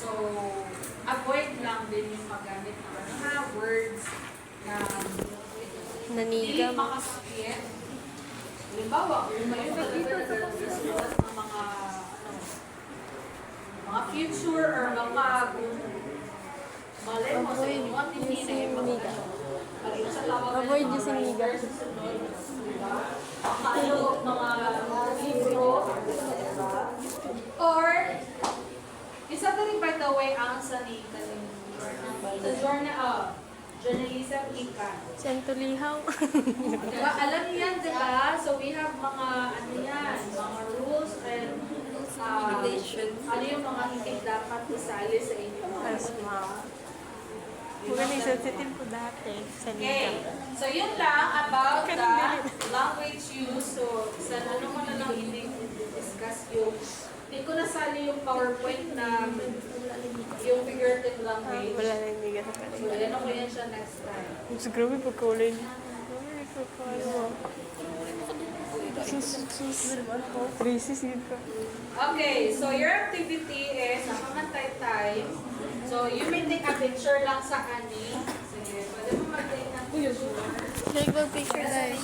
So, avoid lang din yung paggamit ng words na hindi Nanigam. makasakit. Halimbawa, kung kayo nagsusulat ng mga future or mga malay mo sa inyo at hindi na yung Avoid using niga. mga libro. Or, isa na rin by the way ang sanita sa journalism ikan. Sentulihaw. Diba? Alam niyo yan, diba? So we have mga, mga rules and ano yung mga hindi dapat isali sa inyo. Magaling sensitive po dati. Sa Okay. niga. So yun lang about the language use. So sa ano ko na lang i-discuss yung hindi ko nasali yung PowerPoint na yung figurative language. Wala na yung niga sa So kanila. yan ako yan siya next time. Mas grabe pagkaulay niya. Grabe pagkaulay. Crisis yun ka. Okay, so your activity is nakamantay time. So you may take a picture lang sa ani. Sige, pwede mo mag-take ng picture. Like mag-picture tayo.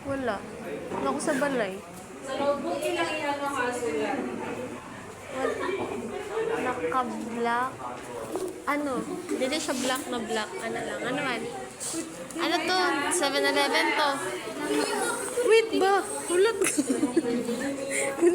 Wala. Ako sa balay. Sa notebook ilang iano ha sila. Naka-black. Ano? Dili siya black na black. Ano lang? Ano man? Ano to? 7-Eleven to. Wait ba? Ulat.